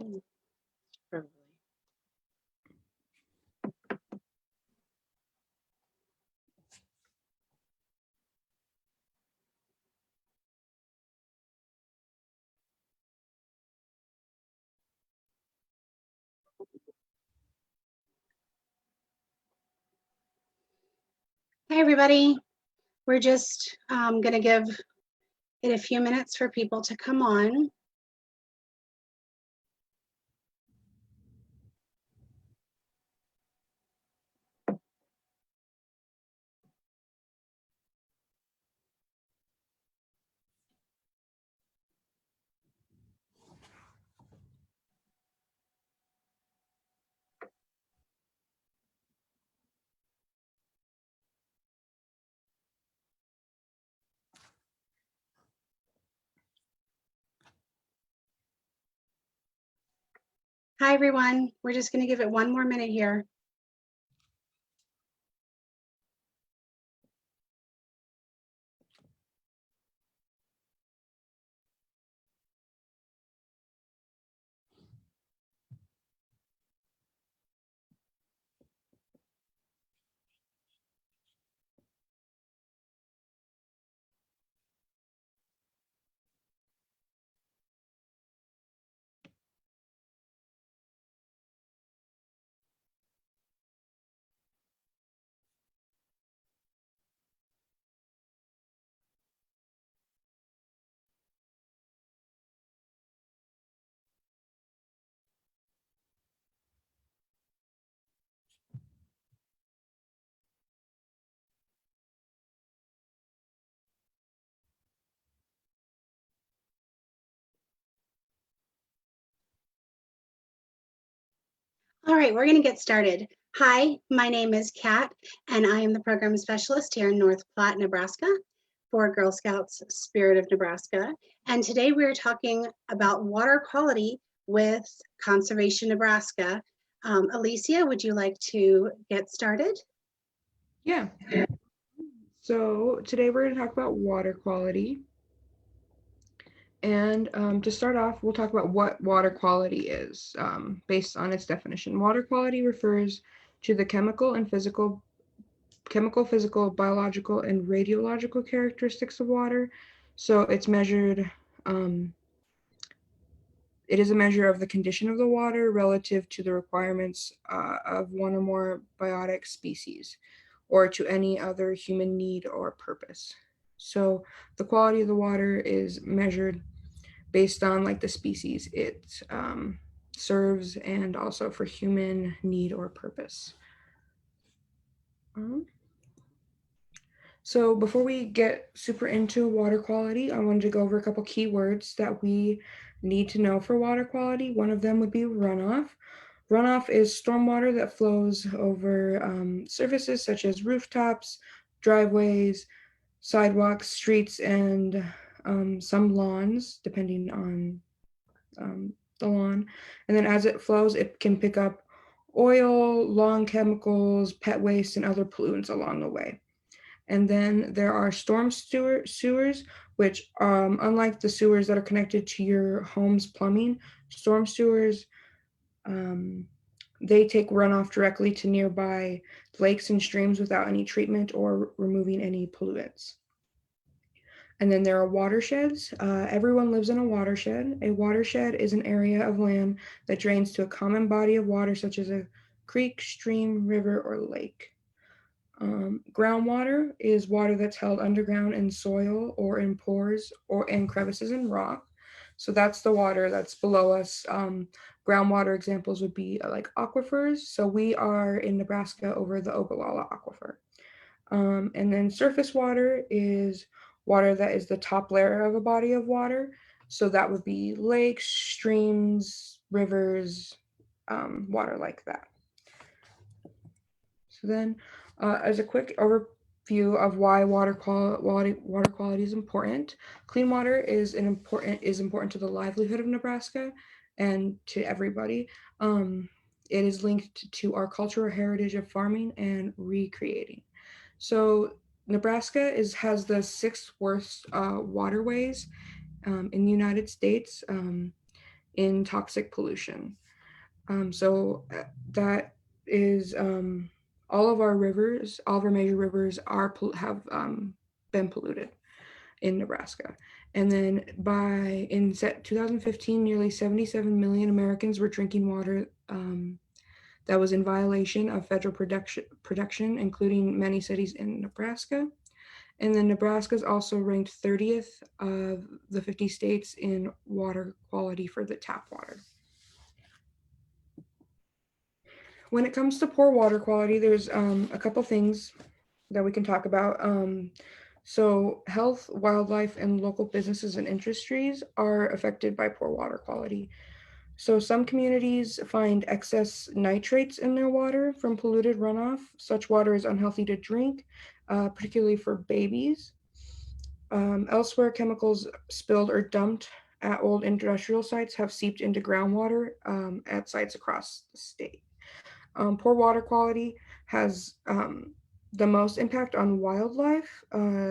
Probably. Hi, everybody. We're just going to give it a few minutes for people to come on. Hi, everyone. We're just going to give it one more minute here. All right, we're going to get started. Hi, my name is Kat, and I am the program specialist here in North Platte, Nebraska for Girl Scouts Spirit of Nebraska. And today we're talking about water quality with Conservation Nebraska. Alicia, would you like to get started? Yeah. So today we're going to talk about water quality. And to start off, we'll talk about what water quality is based on its definition. Water quality refers to the chemical, physical, biological, and radiological characteristics of water. So it's measured, it is a measure of the condition of the water relative to the requirements of one or more biotic species or to any other human need or purpose. So the quality of the water is measured based on like the species it serves and also for human need or purpose. So before we get super into water quality, I wanted to go over a couple keywords that we need to know for water quality. One of them would be runoff. Runoff is stormwater that flows over surfaces such as rooftops, driveways, sidewalks, streets, and some lawns, depending on the lawn. And then as it flows, it can pick up oil, lawn chemicals, pet waste, and other pollutants along the way. And then there are storm sewers, which, unlike the sewers that are connected to your home's plumbing, storm sewers, um, they take runoff directly to nearby lakes and streams without any treatment or removing any pollutants. And then there are watersheds. Everyone lives in a watershed. A watershed is an area of land that drains to a common body of water, such as a creek, stream, river, or lake. Groundwater is water that's held underground in soil or in pores or in crevices in rock. So that's the water that's below us. Groundwater examples would be like aquifers. So we are in Nebraska over the Ogallala Aquifer. And then surface water is water that is the top layer of a body of water. So that would be lakes, streams, rivers, water like that. So then, as a quick overview of why water quality is important, clean water is important to the livelihood of Nebraska and to everybody. It is linked to our cultural heritage of farming and recreating. So Nebraska has the sixth worst waterways in the United States. in toxic pollution. So that is all of our rivers, all of our major rivers have been polluted in Nebraska. And then in 2015, nearly 77 million Americans were drinking water that was in violation of federal protection, including many cities in Nebraska. And then Nebraska is also ranked 30th of the 50 states in water quality for the tap water. When it comes to poor water quality, there's a couple things that we can talk about. So health, wildlife, and local businesses and industries are affected by poor water quality. So some communities find excess nitrates in their water from polluted runoff. Such water is unhealthy to drink, particularly for babies. Elsewhere, chemicals spilled or dumped at old industrial sites have seeped into groundwater at sites across the state. Poor water quality has the most impact on wildlife,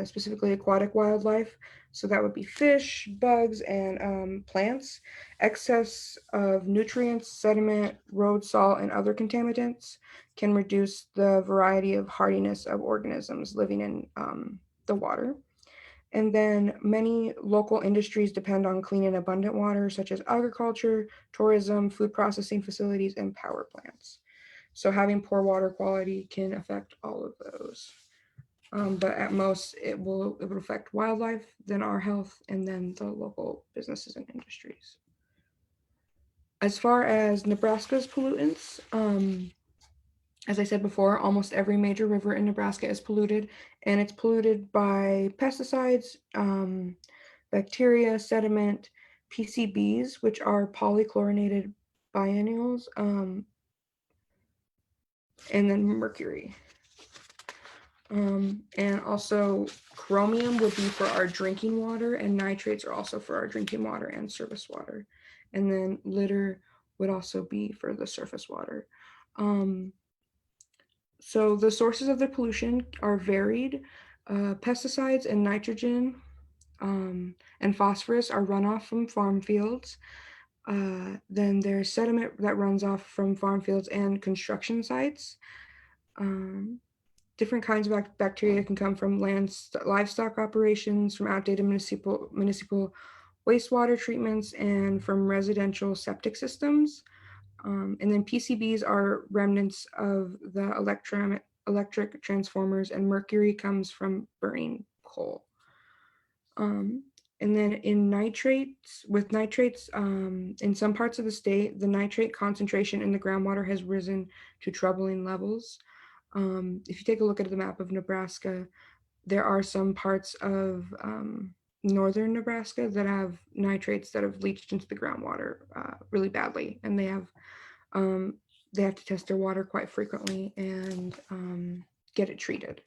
specifically aquatic wildlife. So that would be fish, bugs, and plants. Excess of nutrients, sediment, road salt, and other contaminants can reduce the variety of hardiness of organisms living in the water. And then many local industries depend on clean and abundant water, such as agriculture, tourism, food processing facilities, and power plants. So having poor water quality can affect all of those. But at most, it will affect wildlife, then our health, and then the local businesses and industries. As far as Nebraska's pollutants, as I said before, almost every major river in Nebraska is polluted, and it's polluted by pesticides, bacteria, sediment, PCBs, which are polychlorinated biennials, and then mercury. And also chromium would be for our drinking water, and nitrates are also for our drinking water and surface water. And then litter would also be for the surface water. So the sources of the pollution are varied. Pesticides and nitrogen and phosphorus are runoff from farm fields. Then there's sediment that runs off from farm fields and construction sites. Different kinds of bacteria can come from livestock operations, from outdated municipal wastewater treatments, and from residential septic systems. And then PCBs are remnants of the electric transformers, and mercury comes from burning coal. And then with nitrates, in some parts of the state, the nitrate concentration in the groundwater has risen to troubling levels. If you take a look at the map of Nebraska, there are some parts of northern Nebraska that have nitrates that have leached into the groundwater really badly, and they have to test their water quite frequently and get it treated.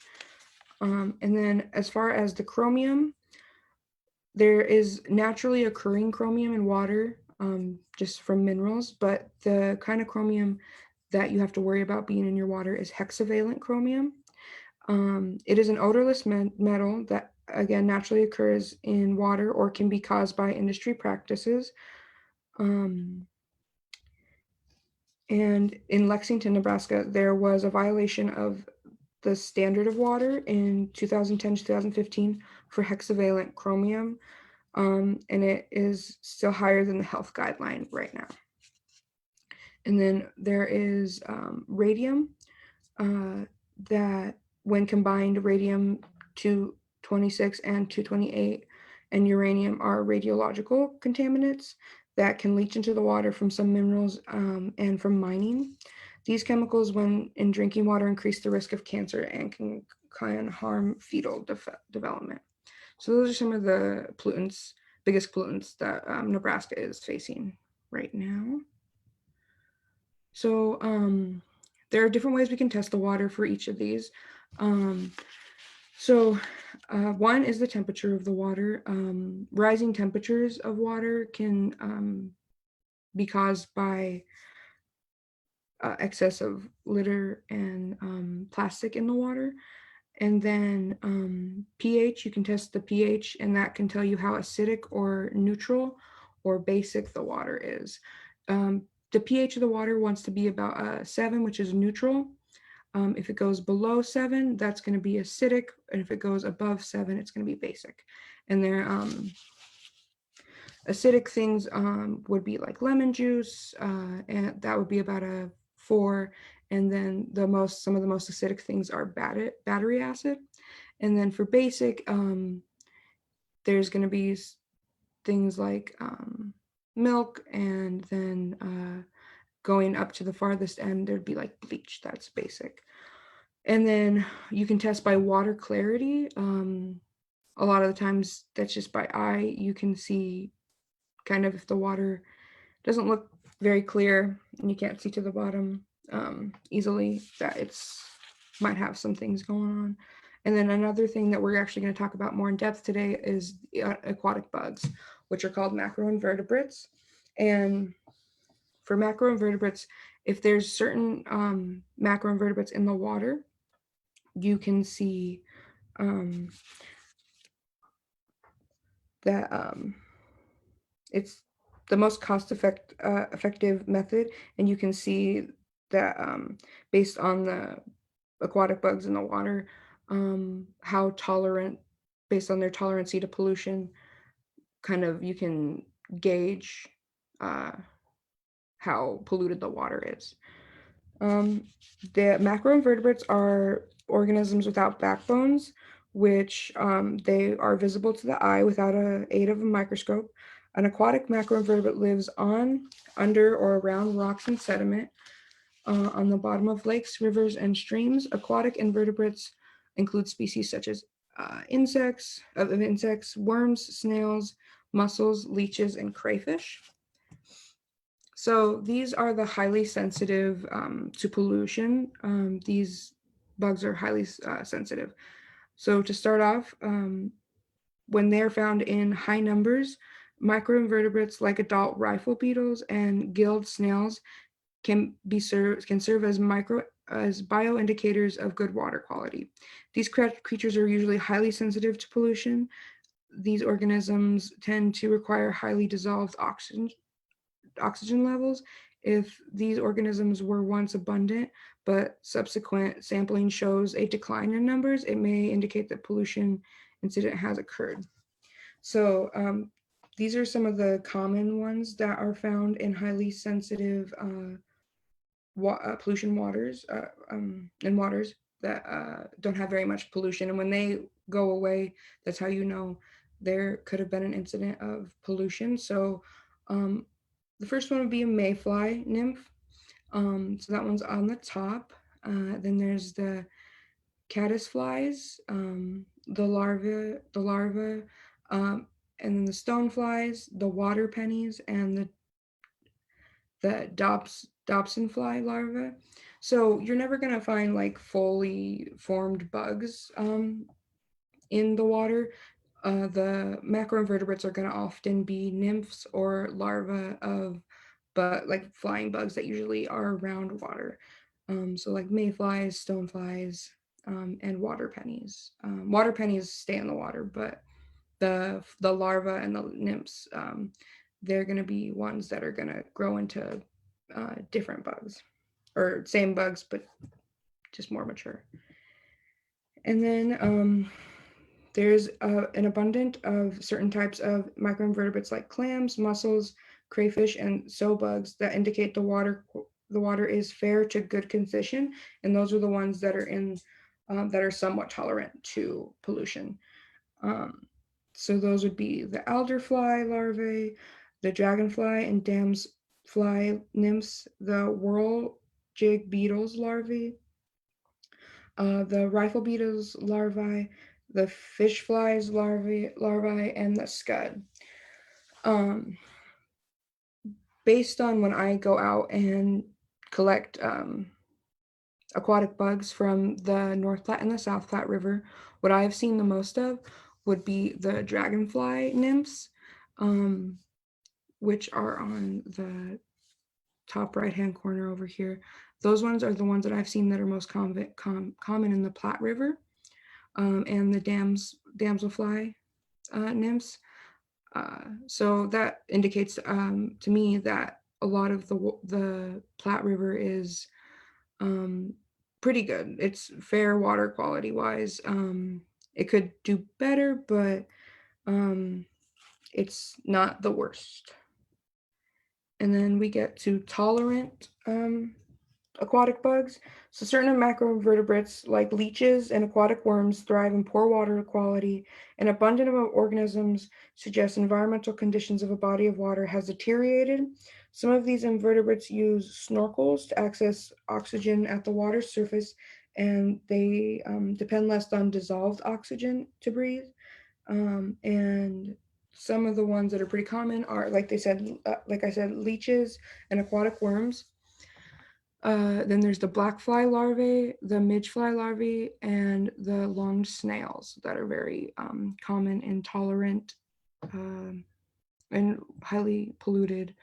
And then as far as the chromium, there is naturally occurring chromium in water just from minerals, but the kind of chromium that you have to worry about being in your water is hexavalent chromium. It is an odorless metal that, again, naturally occurs in water or can be caused by industry practices. And in Lexington, Nebraska, there was a violation of the standard of water in 2010 to 2015 for hexavalent chromium. And it is still higher than the health guideline right now. And then there is radium that when combined, radium 226 and 228 and uranium are radiological contaminants that can leach into the water from some minerals and from mining. These chemicals, when in drinking water, increase the risk of cancer and can harm fetal development. So those are some of the biggest pollutants that Nebraska is facing right now. So there are different ways we can test the water for each of these. So one is the temperature of the water. Rising temperatures of water can be caused by excess of litter and plastic in the water. And then pH, you can test the pH, and that can tell you how acidic or neutral or basic the water is. The pH of the water wants to be about 7, which is neutral. If it goes below 7, that's going to be acidic, and if it goes above 7, it's going to be basic. And they're acidic things would be like lemon juice, and that would be about a 4. And then some of the most acidic things are battery acid. And then for basic, there's going to be things like milk, and then going up to the farthest end, there'd be like bleach. That's basic. And then you can test by water clarity. A lot of the times that's just by eye. You can see kind of if the water doesn't look very clear and you can't see to the bottom easily, that it's might have some things going on. And then another thing that we're actually going to talk about more in depth today is aquatic bugs, which are called macroinvertebrates. And for macroinvertebrates, if there's certain macroinvertebrates in the water, you can see that it's the most effective method, and you can see that based on the aquatic bugs in the water, how tolerant, based on their tolerancy to pollution, kind of you can gauge how polluted the water is. The macroinvertebrates are organisms without backbones, which they are visible to the eye without the aid of a microscope. An aquatic macroinvertebrate lives on, under, or around rocks and sediment on the bottom of lakes, rivers, and streams. Aquatic invertebrates include species such as insects, worms, snails, mussels, leeches, and crayfish. So these are the highly sensitive to pollution. These bugs are highly sensitive. So to start off, when they're found in high numbers, microinvertebrates like adult rifle beetles and gilled snails can serve as bioindicators of good water quality. These creatures are usually highly sensitive to pollution. These organisms tend to require highly dissolved oxygen levels. If these organisms were once abundant, but subsequent sampling shows a decline in numbers, it may indicate that pollution incident has occurred. So these are some of the common ones that are found in highly sensitive pollution waters, and waters that don't have very much pollution. And when they go away, that's how you know there could have been an incident of pollution. So the first one would be a mayfly nymph. So that one's on the top. Then there's the caddisflies, the larvae, and then the stoneflies, the water pennies, and the Dobson fly larvae. So you're never gonna find like fully formed bugs in the water. The macroinvertebrates are going to often be nymphs or larvae of, but like flying bugs that usually are around water. So like mayflies, stoneflies, and water pennies. Water pennies stay in the water, but the larvae and the nymphs, they're going to be ones that are going to grow into different bugs, or same bugs, but just more mature. And then there's an abundance of certain types of microinvertebrates like clams, mussels, crayfish, and bugs that indicate the water is fair to good condition, and those are the ones that are somewhat tolerant to pollution. So those would be the alderfly larvae, the dragonfly and damsfly nymphs, the whirl jig beetles larvae, the rifle beetles larvae, the fish flies larvae, and the scud. Based on when I go out and collect aquatic bugs from the North Platte and the South Platte River, what I've seen the most of would be the dragonfly nymphs, which are on the top right-hand corner over here. Those ones are the ones that I've seen that are most common in the Platte River, and the damselfly nymphs. So that indicates to me that a lot of the Platte River is pretty good. It's fair water quality wise. It could do better, but it's not the worst. And then we get to tolerant aquatic bugs. So certain macroinvertebrates like leeches and aquatic worms thrive in poor water quality. An abundance of organisms suggests environmental conditions of a body of water has deteriorated. Some of these invertebrates use snorkels to access oxygen at the water's surface, and they depend less on dissolved oxygen to breathe. And some of the ones that are pretty common are, like I said, leeches and aquatic worms. Then there's the black fly larvae, the midge fly larvae, and the long snails that are very common in tolerant and highly polluted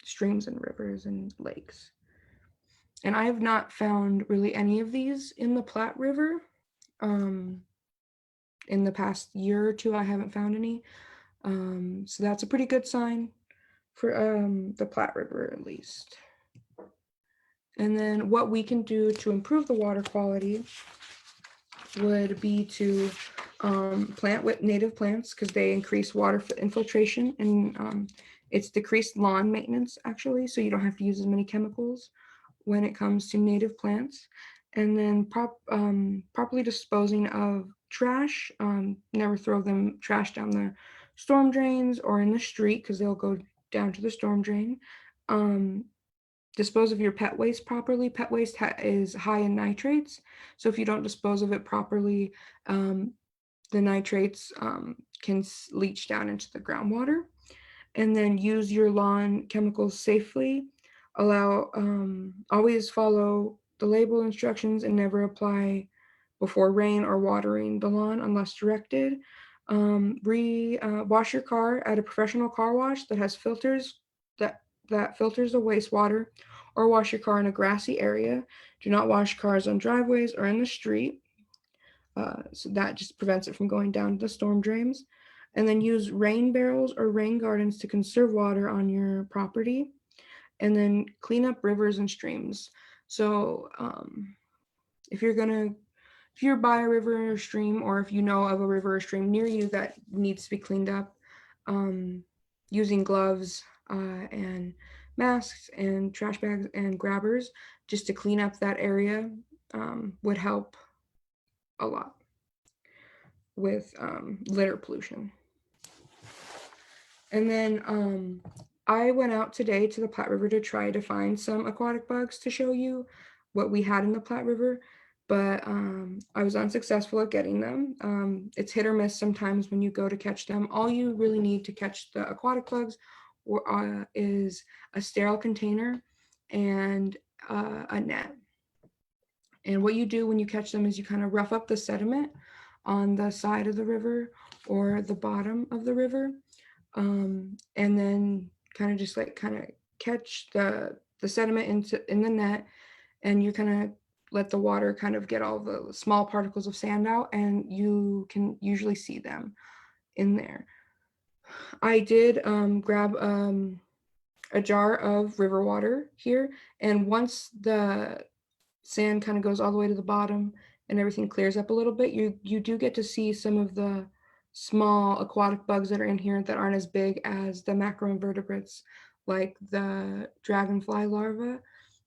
streams and rivers and lakes. And I have not found really any of these in the Platte River. In the past year or two, I haven't found any. So that's a pretty good sign for the Platte River, at least. And then what we can do to improve the water quality would be to plant with native plants because they increase water infiltration, and it's decreased lawn maintenance actually, so you don't have to use as many chemicals when it comes to native plants. And then properly disposing of trash. Never throw trash down the storm drains or in the street because they'll go down to the storm drain. Dispose of your pet waste properly. Pet waste is high in nitrates, so if you don't dispose of it properly, the nitrates can leach down into the groundwater. And then use your lawn chemicals safely. Always follow the label instructions and never apply before rain or watering the lawn unless directed. Wash your car at a professional car wash that has filters that filters the wastewater, or wash your car in a grassy area. Do not wash cars on driveways or in the street. So that just prevents it from going down to the storm drains. And then use rain barrels or rain gardens to conserve water on your property. And then clean up rivers and streams. So if you're by a river or stream, or if you know of a river or stream near you that needs to be cleaned up, using gloves and masks and trash bags and grabbers just to clean up that area would help a lot with litter pollution. And then I went out today to the Platte River to try to find some aquatic bugs to show you what we had in the Platte River, but I was unsuccessful at getting them. It's hit or miss sometimes when you go to catch them. All you really need to catch the aquatic bugs is a sterile container and a net. And what you do when you catch them is you kind of rough up the sediment on the side of the river or the bottom of the river, and then kind of catch the sediment in the net, and you kind of let the water kind of get all the small particles of sand out, and you can usually see them in there. I did grab a jar of river water here, and once the sand kind of goes all the way to the bottom and everything clears up a little bit, you do get to see some of the small aquatic bugs that are in here that aren't as big as the macroinvertebrates, like the dragonfly larvae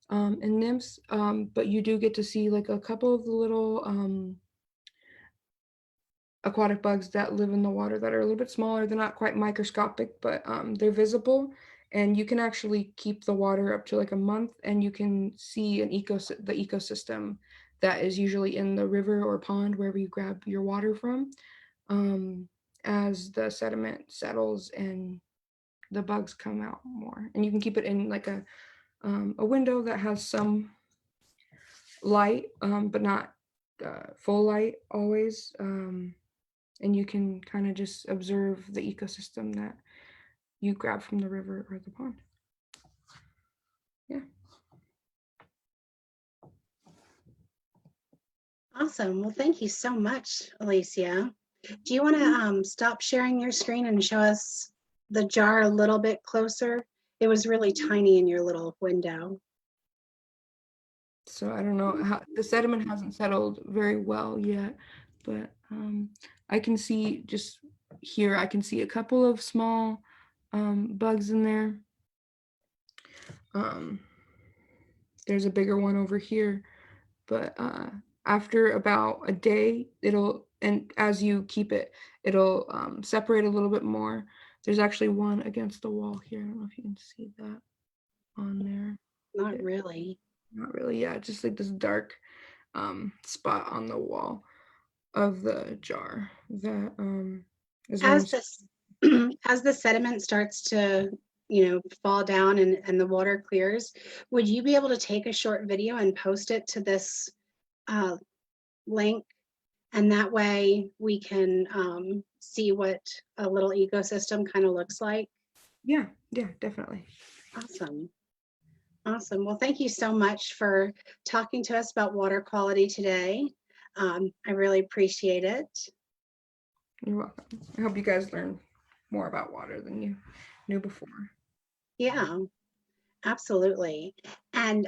and nymphs, but you do get to see like a couple of the little aquatic bugs that live in the water that are a little bit smaller. They're not quite microscopic, but they're visible, and you can actually keep the water up to like a month, and you can see the ecosystem that is usually in the river or pond wherever you grab your water from, as the sediment settles and the bugs come out more. And you can keep it in like a window that has some light, but not full light always. And you can kind of just observe the ecosystem that you grab from the river or the pond. Yeah. Awesome. Well, thank you so much, Alicia. Do you want to stop sharing your screen and show us the jar a little bit closer? It was really tiny in your little window. So I don't know how the sediment hasn't settled very well yet, but I can see just here, I can see a couple of small bugs in there. Um, there's a bigger one over here, but after about a day, and as you keep it, it'll separate a little bit more. There's actually one against the wall here. I don't know if you can see that on there. Not really. Not really, yeah, just like this dark spot on the wall of the jar that is where I'm. As this as the sediment starts to, fall down and the water clears, would you be able to take a short video and post it to this uh, link? And that way we can see what a little ecosystem kind of looks like. Yeah, definitely. Awesome. Awesome. Well, thank you so much for talking to us about water quality today. I really appreciate it. You're welcome. I hope you guys learn more about water than you knew before. Yeah, absolutely. And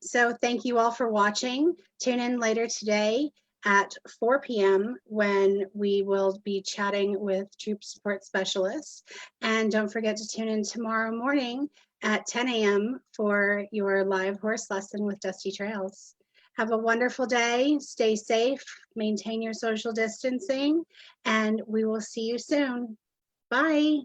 so thank you all for watching. Tune in later today at 4 p.m. when we will be chatting with troop support specialists. And don't forget to tune in tomorrow morning at 10 a.m. for your live horse lesson with Dusty Trails. Have a wonderful day. Stay safe, maintain your social distancing, and we will see you soon. Bye.